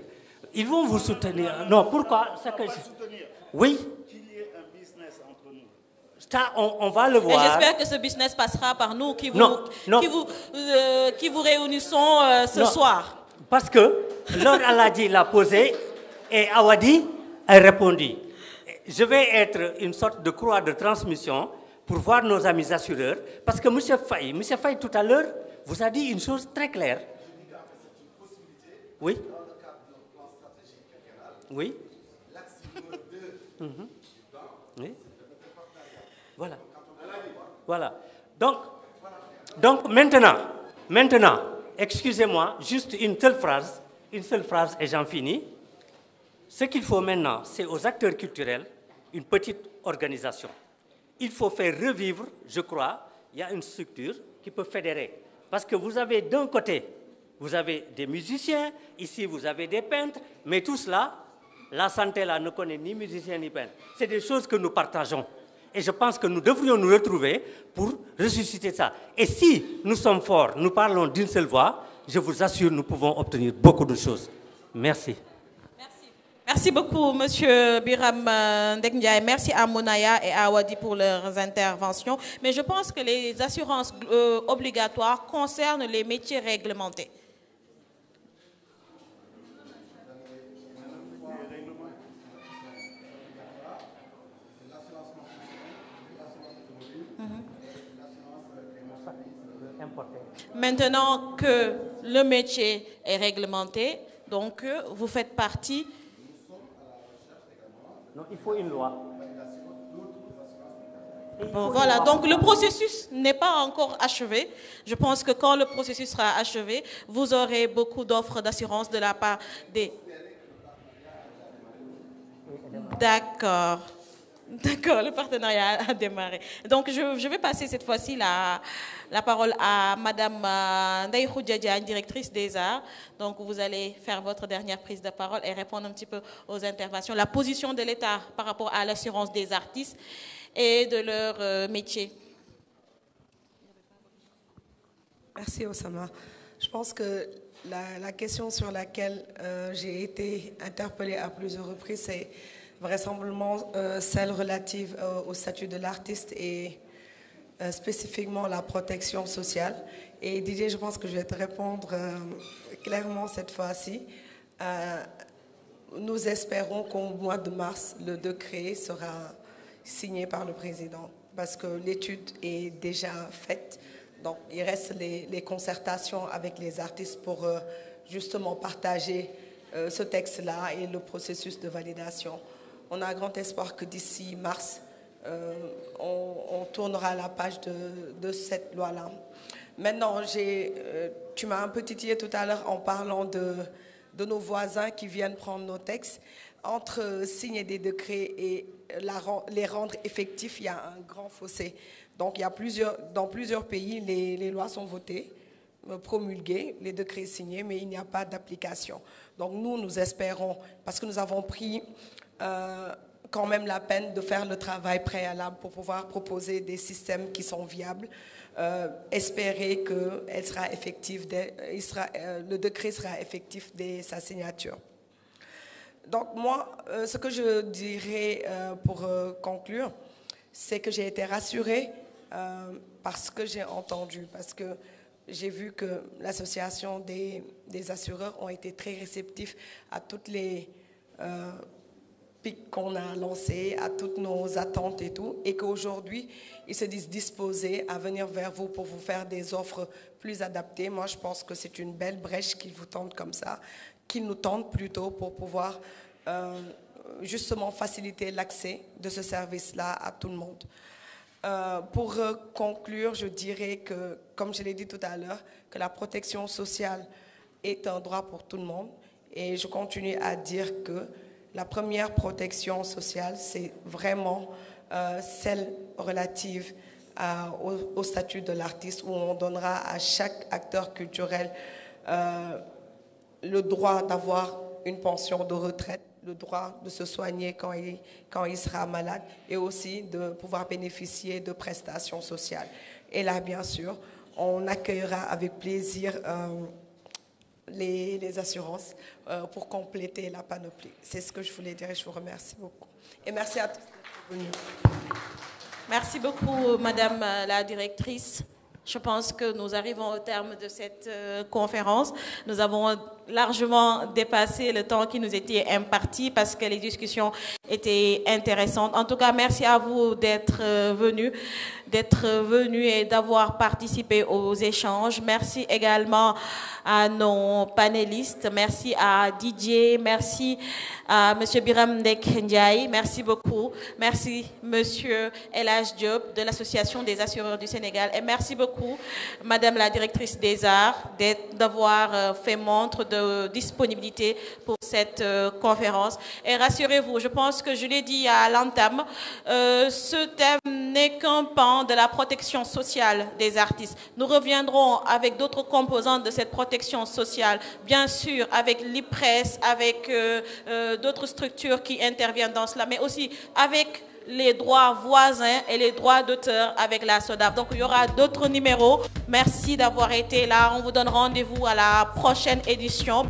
Ils vont vous soutenir. Non, pourquoi? Oui. Ça, on va le voir. J'espère que ce business passera par nous qui vous réunissons ce soir. Parce que Lord Aladji l'a posé et Awadi a répondu. Je vais être une sorte de croix de transmission pour voir nos amis assureurs. Parce que M. Faye, tout à l'heure, vous a dit une chose très claire. Oui. Oui. Oui. Voilà. Voilà. Donc maintenant, excusez-moi, juste une seule phrase et j'en finis. Ce qu'il faut maintenant, c'est aux acteurs culturels une petite organisation. Il faut faire revivre, je crois, il y a une structure qui peut fédérer. Parce que vous avez d'un côté, vous avez des musiciens, ici vous avez des peintres, mais tout cela, la santé là ne connaît ni musicien ni peintre. C'est des choses que nous partageons. Et je pense que nous devrions nous retrouver pour ressusciter ça. Et si nous sommes forts, nous parlons d'une seule voix, je vous assure, nous pouvons obtenir beaucoup de choses. Merci. Merci beaucoup, Monsieur Biram Ndek-Ndiaye. Merci à Mounaya et à Wadi pour leurs interventions. Mais je pense que les assurances obligatoires concernent les métiers réglementés. Maintenant que le métier est réglementé, donc vous faites partie... Non, il faut une loi. Bon, voilà, donc le processus n'est pas encore achevé. Je pense que quand le processus sera achevé, vous aurez beaucoup d'offres d'assurance de la part des... D'accord. D'accord, le partenariat a démarré. Donc, je vais passer cette fois-ci la parole à Madame Ndeye Khoudia Diagne, directrice des Arts. Donc, vous allez faire votre dernière prise de parole et répondre un petit peu aux interventions. La position de l'État par rapport à l'assurance des artistes et de leur métier. Merci, Osama. Je pense que la question sur laquelle j'ai été interpellée à plusieurs reprises, c'est vraisemblablement celle relative au statut de l'artiste et spécifiquement la protection sociale. Et Didier, je pense que je vais te répondre clairement cette fois-ci. Nous espérons qu'au mois de mars, le décret sera signé par le président parce que l'étude est déjà faite. Donc, il reste les concertations avec les artistes pour justement partager ce texte-là et le processus de validation. On a grand espoir que d'ici mars, on tournera la page de cette loi-là. Maintenant, tu m'as un peu titillé tout à l'heure en parlant de nos voisins qui viennent prendre nos textes. Entre signer des décrets et les rendre effectifs, il y a un grand fossé. Donc, dans plusieurs pays, les lois sont votées, promulguées, les décrets signés, mais il n'y a pas d'application. Donc, nous espérons, parce que nous avons pris quand même la peine de faire le travail préalable pour pouvoir proposer des systèmes qui sont viables, espérer que le décret sera effectif dès sa signature. Donc moi, ce que je dirais pour conclure, c'est que j'ai été rassurée par ce que j'ai entendu, parce que j'ai vu que l'association des assureurs ont été très réceptifs à toutes les pics qu'on a lancés, à toutes nos attentes et tout, et qu'aujourd'hui, ils se disent disposés à venir vers vous pour vous faire des offres plus adaptées. Moi, je pense que c'est une belle brèche qu'ils vous tendent comme ça, qu'ils nous tendent plutôt pour pouvoir justement faciliter l'accès de ce service-là à tout le monde. Pour conclure, je dirais que, comme je l'ai dit tout à l'heure, que la protection sociale est un droit pour tout le monde. Et je continue à dire que la première protection sociale, c'est vraiment celle relative au statut de l'artiste, où on donnera à chaque acteur culturel le droit d'avoir une pension de retraite, le droit de se soigner quand il sera malade et aussi de pouvoir bénéficier de prestations sociales. Et là, bien sûr, on accueillera avec plaisir les assurances pour compléter la panoplie. C'est ce que je voulais dire et je vous remercie beaucoup. Et merci à tous d'être venus. Merci beaucoup, Madame la directrice. Je pense que nous arrivons au terme de cette conférence. Nous avons largement dépassé le temps qui nous était imparti parce que les discussions étaient intéressantes. En tout cas, merci à vous d'être venus et d'avoir participé aux échanges. Merci également à nos panélistes. Merci à Didier. Merci à M. Biram Ndek Ndiaye. Merci beaucoup. Merci M. El Hadj Diop de l'Association des assureurs du Sénégal. Et merci beaucoup, Madame la directrice des Arts, d'avoir fait montre de disponibilité pour cette conférence. Et rassurez-vous, je pense que je l'ai dit à l'entame, ce thème n'est qu'un pan de la protection sociale des artistes. Nous reviendrons avec d'autres composantes de cette protection sociale, bien sûr avec l'IPRES, avec d'autres structures qui interviennent dans cela, mais aussi avec les droits voisins et les droits d'auteur avec la SODAV. Donc il y aura d'autres numéros. Merci d'avoir été là. On vous donne rendez-vous à la prochaine édition.